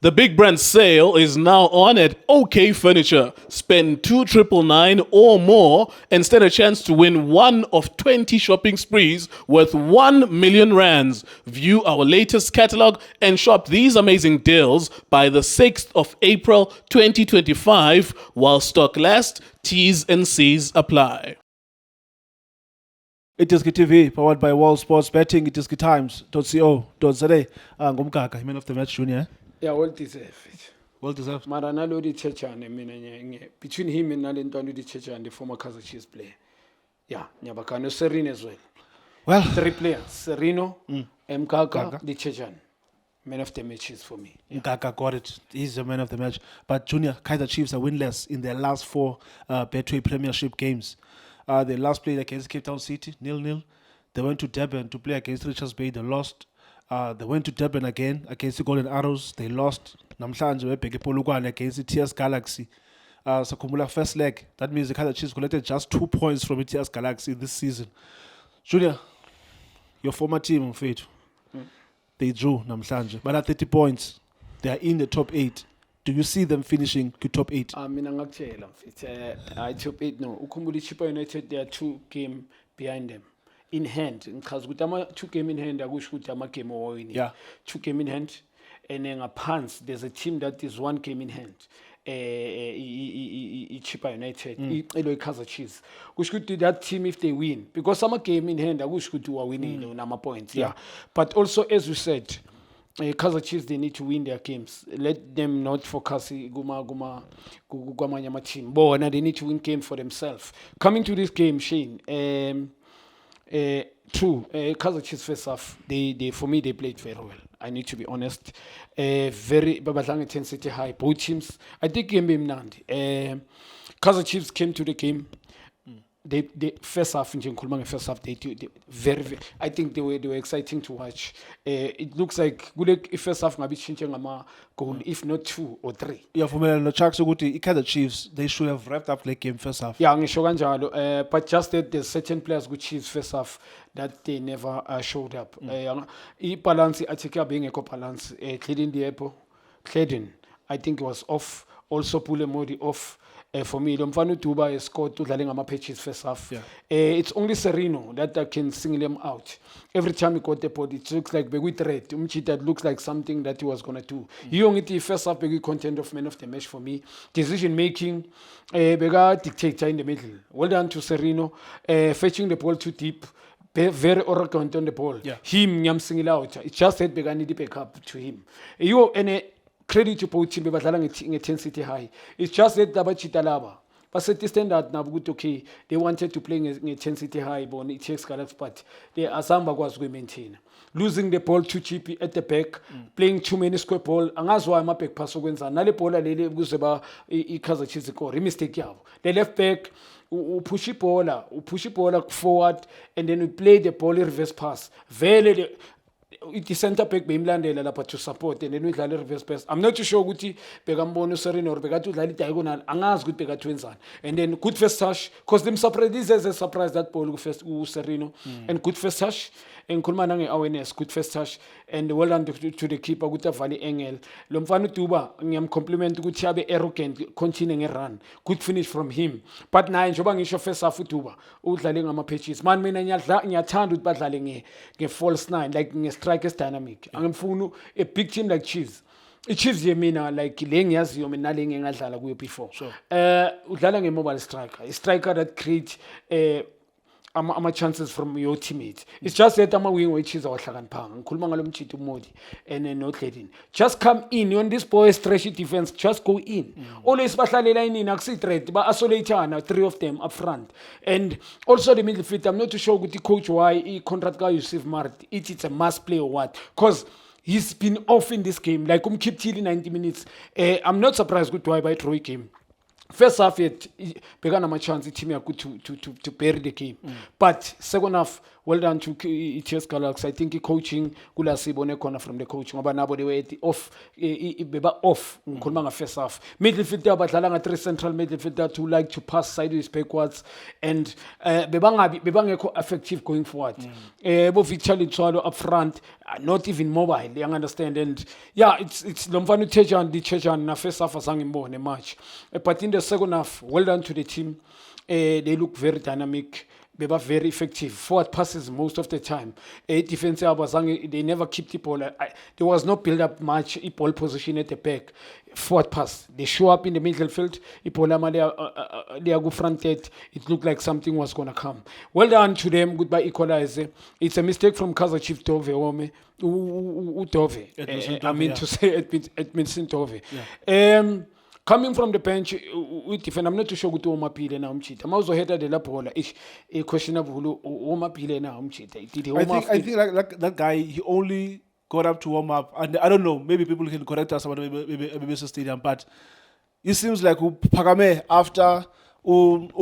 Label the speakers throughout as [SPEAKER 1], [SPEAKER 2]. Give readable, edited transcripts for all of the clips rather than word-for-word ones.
[SPEAKER 1] The big brand sale is now on at OK Furniture. Spend 2,999 or more and stand a chance to win one of 20 shopping sprees worth 1 million rands. View our latest catalog and shop these amazing deals by the 6th of April 2025 while stock lasts. T's and C's apply.
[SPEAKER 2] Itiski TV, powered by World Sports Betting, itiskitimes.co.za. Ngumgaga, man of the match, Junior.
[SPEAKER 3] Yeah, well deserved it.
[SPEAKER 2] Well deserved.
[SPEAKER 3] Mara nalodi Chechane mina between him and Nalentoni Chechane, the former Kaizer Chiefs player. Yeah, Nyabakano Serino as well.
[SPEAKER 2] Well,
[SPEAKER 3] Three players, Serino, Mkaka, the Chechane. Man of the matches for me.
[SPEAKER 2] Ngaka got it. He's the man of the match. But Junior, Kaizer Chiefs are winless in their last four Betway Premiership games. They last played against Cape Town City, 0-0. They went to Durban to play against Richards Bay. They lost. They went to Durban again against the Golden Arrows. They lost. Namhlanje webheke Polokwane against the TS Galaxy. So Kumula first leg. That means the Kaizer Chiefs collected just 2 points from the TS Galaxy this season. Junior, your former team, Faith, they drew Namhlanje. But at 30 points, they are in the top 8. Do you see them finishing to top 8?
[SPEAKER 3] Mina ngakutshela mfethu top 8 no. Ukhumbula Chippa United, there are 2 games behind them. In hand, ngichaza ukuthi ama 2 game in hand akusho ukuthi ama game owini.
[SPEAKER 2] Yeah.
[SPEAKER 3] 2 game in hand and then ngaphansi there's a team that is 1 game in hand. Chippa United, ilo Kaizer Chiefs. Kusho ukuthi that team if they win because ama game in hand akusho ukuthi uwawinile unama points. Yeah. But also as you said, Kaizer Chiefs, they need to win their games. Let them not focus kwamanye ama team. Bona they need to win game for themselves. Coming to this game, Shane, true. Kaizer Chiefs first half, they for me they played very well. I need to be honest. Very babadlang intensity high. Both teams. I think game imnandi. Kaizer Chiefs came to the game. They first half in Nkuluma first half they very I think they were exciting to watch. It looks like good first half ngabe changing ama goal if not 2 or 3.
[SPEAKER 2] Yavumelana no Chucks ukuthi Kaizer Chiefs they should have wrapped up the game first half.
[SPEAKER 3] Yeah, ngisho kanjalo. But just that there's certain players which Chiefs first half that they never showed up. Balance attack being a balance. Clayton Diepo, Clayton, I think was off. Also Pule Modi off. For me, Lomfano Tuba scored 2 patches first half.
[SPEAKER 2] Yeah.
[SPEAKER 3] It's only Serino that can single him out. Every time he got the ball, it looks like Begui threat. That looks like something that he was gonna do. He only the first half Begui content of man of the match for me. Decision making, Bega dictator in the middle. Well done to Serino. Fetching the ball too deep. Very arrogant on the ball.
[SPEAKER 2] Yeah.
[SPEAKER 3] Him nyam single out. It's just that Bega need to pick up to him. You any credit to both team badlala nge-intensity high. It's just that dabachita laba basethi standard nabo ukuthi okay they wanted to play nge-intensity high bona i-TS Galaxy but they azamba kwazi ukuyi-maintain. Losing the ball too cheap at the back, playing too many square ball, angazi why ama-back pass okwenzana nale bhola leli ukuze ba i-Kaizer Chiefs ikore i-mistake yabo. The left back push ibola forward and then we play the ball reverse pass. Vele the center back beyimlandela lapha to support and then we udlala reverse pass. I'm not too sure ukuthi bekambono Serino or bekathi udlala diagonal angazi ukuthi bekathi wenzani. And then good first touch because them surprise this is a surprise that ball first Serino and good first touch and ngikhuluma nange awareness good first touch and well done to the keeper ukuthi avale angle. Lo mfana uDuba ngiyamcompliment ukuthi abe arrogant continue ngerun. Good finish from him. But naye njengoba ngisho first half uDuba udlale ngama patches. Man mina ngiyathanda ukuthi badlale nge false nine like nge-strikers dynamic. Angifuni a big team like Chiefs. I-Chiefs yemina like le ngiyaziyo mina nale ngingadlala kuyo before.
[SPEAKER 2] Sure.
[SPEAKER 3] Udlala nge-mobile striker. A striker that creates ama chances from your teammates. It's just that ama-wing we-Chiefs awahlakaniphanga. Ngikhuluma ngalo Mchithu Modi and no Clayton. Just come in on this boy stretchy defense. Just go in. Always bahlalela inini akusi-threat. Ba-isolatana 3 of them up front. And also the midfield. I'm not too sure ukuthi coach why i-contract ka-Yusuf Mart it's a must play or what. Because he's been off in this game. Like keep till 90 minutes. I'm not surprised with why by Troy came. First half yet began a chance team to bury the game. But second half, well done to ETS Galaxy. I think the coaching kula sibone corner from the coaching. Ngoba nabo they were at the off beba off ngikhuluma nga first half. Midfielder badlala nga 3 central midfielder to like to pass sideways backwards and bebangekho effective going forward. Bo Victor Litswalo up front not even mobile, you understand, and yeah, it's Lomfanu Tejan na first half azange imbone match. But in the second half, well done to the team. They look very dynamic. They were very effective. Forward passes most of the time. Defense, they never keep the ball. There was no build-up match. Ball position at the back. Forward pass. They show up in the middle field. They are go fronted. It looked like something was going to come. Well done to them. Goodbye equalizer. It's a mistake from Kaizer Chiefs Dove. Dove. I mean to say Edmondson Dove. Yeah. Coming from the bench, I'm not too sure what Omapile now. I'm also head of the Lapola. It's a question of who Omapile now.
[SPEAKER 2] I think like that guy, he only got up to warm up, and I don't know. Maybe people can correct us about maybe Stadium, but it seems like Pagame after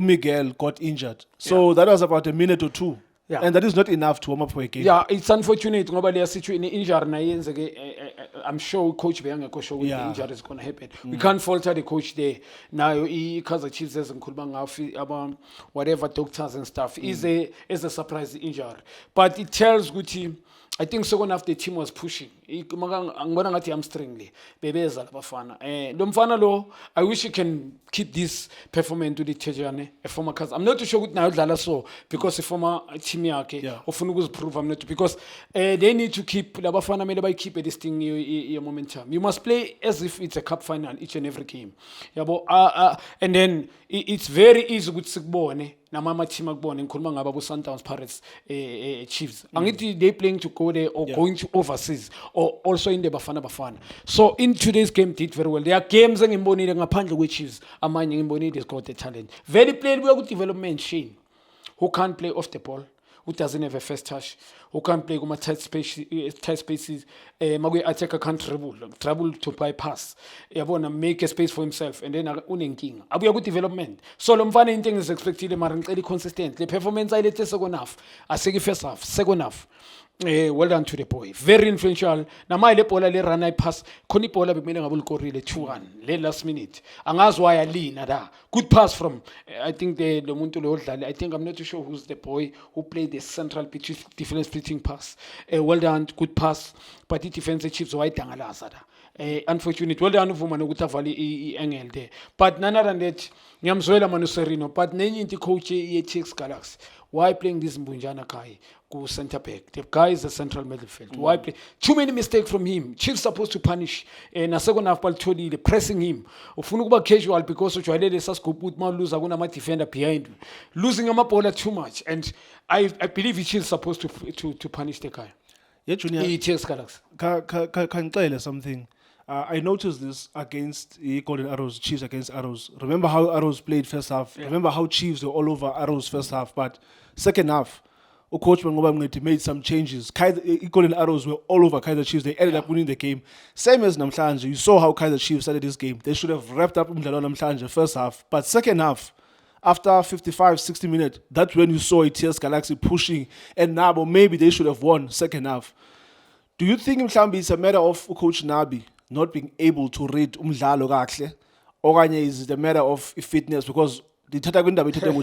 [SPEAKER 2] Miguel got injured, so that was about a minute or two. Yeah. And that is not enough to warm up for a game.
[SPEAKER 3] Yeah, it's unfortunate. Nobody has situated injury. I'm sure Coach Beyanga Coach with the injury is going to happen. We can't falter the coach there. Now, because the Chiefs and about whatever doctors and stuff is a surprise injury. But it tells good team. I think second half the team was pushing. Ngibona ngathi hamstringly bebeza labafana. Lomfana lo, I wish he can keep this performance to the Tejane, a former cast. I'm not too sure what now udlala so because a former team yakhe ofuna ukuziprove. I'm not because they need to keep labafana mele keep this thing your momentum. You must play as if it's a cup final each and every game. Yabo and then it's very easy ukuthi sikubone namama team akubone ngikhuluma ngaba bo Sundowns Pirates Chiefs. Angithi they playing to go there or going to overseas or also in the Bafana. So in today's game did very well. There are games engimbonile ngaphandle kwe Chiefs amanye ngimbonile has got the talent. Very played well with development Shane. Who can't play off the ball, who doesn't have a first touch, who can't play kuma tight spaces, magwe attacker can't travel to bypass. Yabona make a space for himself and then unenkinga. Abuya ku development. So lomfana into is expected mara ngicela consistent. The performance ayilete second half, aseki first half, second half. Well done to the boy. Very influential. Nama ile bola le run pass. Koni bola bimele ngabulikorile 2-1. Le last minute. Angazwa yalina da. Good pass from I think the muntu lo odlala. I think I'm not too sure who's the boy who played the central pitch defense splitting pass. Well done, good pass. But the defense Chiefs wayidangalaza da. Unfortunate. Well done uvuma nokuthi avale angle there. But none other than that, ngiyamzwela Manu Serino. But nenye into coach ye-TX Galaxy. Why playing this Mbunjana guy? Go center back. The guy is a central midfield. Why play? Too many mistakes from him. Chiefs supposed to punish. Na second half, Baltoni pressing him. Ufuna kuba casual because ujwayele sascope put ma lose akuna defender behind. Losing a ball too much, and I believe Chiefs supposed to punish the guy.
[SPEAKER 2] Yeah, Junior.
[SPEAKER 3] He takes Galaxy.
[SPEAKER 2] Can tell you something. I noticed this against Golden Arrows, Chiefs against Arrows. Remember how Arrows played first half? Yeah. Remember how Chiefs were all over Arrows first half, but second half, Coach Mangoba made some changes. Golden Arrows were all over Kaizer Chiefs. They ended up winning the game. Same as Namhlanje. You saw how Kaizer Chiefs started this game. They should have wrapped up Namhlanje first half. But second half, after 55, 60 minutes, that's when you saw ETS Galaxy pushing. And Nabo, maybe they should have won second half. Do you think it's a matter of Coach Nabi not being able to read umdlalo kahle? Or is it a matter of fitness? Because the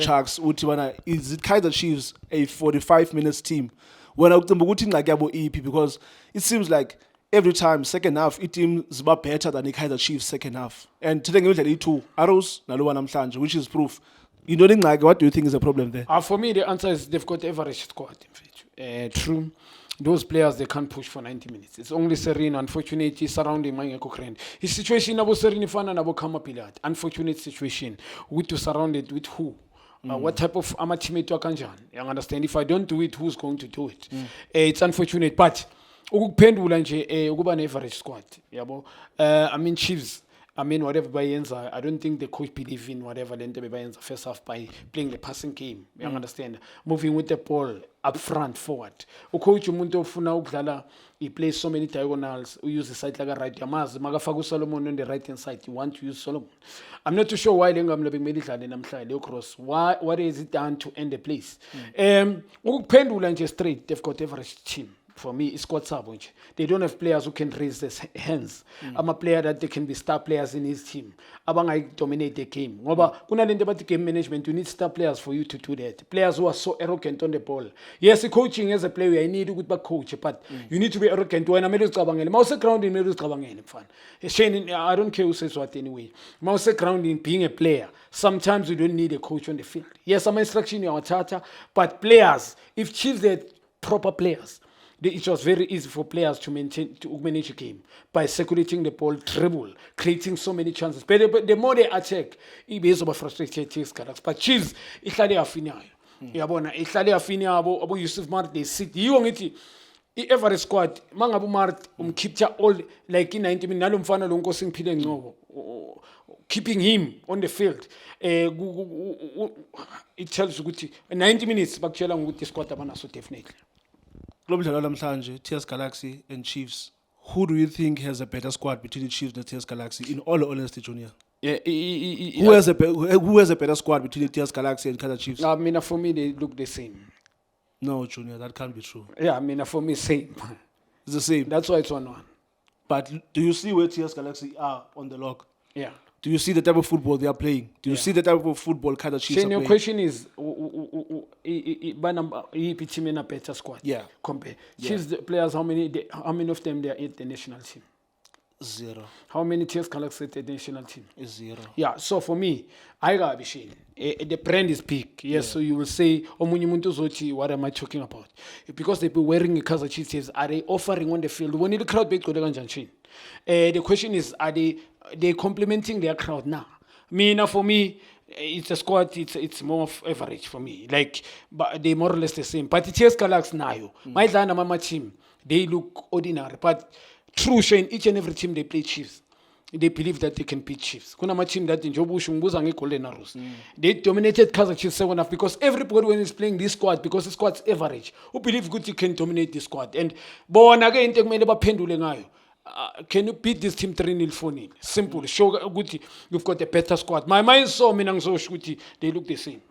[SPEAKER 2] Sharks is it Kaizer Chiefs a 45 minutes team? When because it seems like every time second half it team is better than the Kaizer Chiefs second half. And today two Arrows Namhlanje, which is proof. You know, what do you think is the problem there?
[SPEAKER 3] For me, the answer is they've got average squad. True. Those players, they can't push for 90 minutes. It's only Serene, unfortunately, surrounding Manga Cochrane. His situation, Nabo Serene Fana, Nabo Kama Pilat. Unfortunate situation. With to surround it with who? What type of teammate to Akanjan? You understand? If I don't do it, who's going to do it? It's unfortunate. But, ukuphendula nje, ukuba average squad. I mean, Chiefs. I mean, whatever bayenza, I don't think the coach believe in whatever lento bayenza first half by playing the passing game. You understand? Moving with the ball up front, forward. Coach umuntu ofuna ukudlala, he plays so many diagonals. We use the side like a right. Yamaz, Magafagu Solomon on the right hand side. You want to use Solomon. I'm not too sure why Lengam Lobing Medicine and I'm trying cross. Why? What is it done to end the place? Pendulum and just straight. They've got average team. For me, it's quite sabunch. They don't have players who can raise their hands. I'm a player that they can be star players in his team. Abang dominate the game. Ngoba kuna lento about game management. You need star players for you to do that. Players who are so arrogant on the ball. Yes, coaching as a player, I need a good back coach, but you need to be arrogant. When I'm in mouse ground in middle fan. I don't care who says what anyway. Mouse ground in being a player. Sometimes you don't need a coach on the field. Yes, I'm instruction in our charter, but players, if Chiefs had proper players. It was very easy for players to manage a game by circulating the ball, dribble, creating so many chances. But the more they attack, it is over frustrated Chiefs. But Chiefs, ihlale afinayo. Yabona, ihlale afinayo abo Yusuf Mart they sit. You ngithi i-average squad mangabe uMart umkeeper all like in 90 minutes nalomfana lo Nkosi Ngiphile Ngcobo keeping him on the field. It tells you ukuthi 90 minutes bakutshela ukuthi squad abanaso definitely.
[SPEAKER 2] TS Galaxy and Chiefs. Who do you think has a better squad between the Chiefs and the TS Galaxy? In all honesty, Junior. Who has a better squad between the TS Galaxy and Kaizer Chiefs?
[SPEAKER 3] I mean, for me, they look the same.
[SPEAKER 2] No, Junior, that can't be true.
[SPEAKER 3] Yeah, I mean, for me, same.
[SPEAKER 2] It's the same.
[SPEAKER 3] That's why it's 1-1.
[SPEAKER 2] But do you see where TS Galaxy are on the log?
[SPEAKER 3] Yeah.
[SPEAKER 2] Do you see the type of football they are playing? Do you see the type of football Kaizer Chiefs are playing?
[SPEAKER 3] Your question is, team in a better squad?
[SPEAKER 2] Yeah.
[SPEAKER 3] Compare. Chiefs the players, how many of them they are at the national team?
[SPEAKER 2] 0.
[SPEAKER 3] How many TS Galaxy at the national team?
[SPEAKER 2] 0.
[SPEAKER 3] Yeah, so for me, I got Bishin. The brand is big. Yes, so you will say, what am I talking about? Because they've been wearing a Kaizer Chiefs jerseys, are they offering on the field? When the crowd big, the question is, are they complementing their crowd now? For me, it's a squad. It's more of average for me. Like, but they more or less the same. But the TS Galaxy now, my Mama team, they look ordinary. But true, in each and every team they play Chiefs. They believe that they can beat Chiefs. Kuna ma team that in Jobu Shunguzangi Golden Arrows. They dominated Kaizer Chiefs 7-0 because everybody when is playing this squad, because the squad's average, who believe good you can dominate this squad. And bon again, can you beat this team 3-0 4-0? Simple. Show good you've got a better squad. My mind so minang so shooty, they look the same.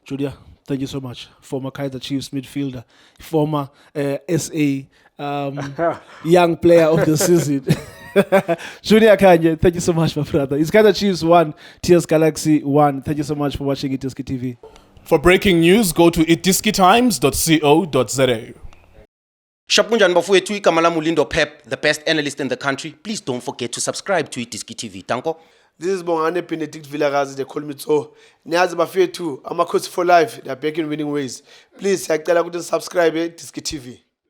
[SPEAKER 2] Julia, thank you so much. Former Kaizer Chiefs midfielder, former SA young player of the season. Junior Kanye, thank you so much, my brother. It's Kaizer Chiefs 1, TS Galaxy 1. Thank you so much for watching Itiski TV.
[SPEAKER 1] For breaking news, go to itiskitimes.co.za.
[SPEAKER 4] Shapunjan bafowethu igama lami uLindo Pep, the best analyst in the country. Please don't forget to subscribe to Itiski TV. Tanko.
[SPEAKER 5] This is Bongane Benedict Vilakazi, they call me so. Niyazi bafowethu, Amakhosi for life, they are back in winning ways. Please, siyacela ukuthi subscribe Itiski TV.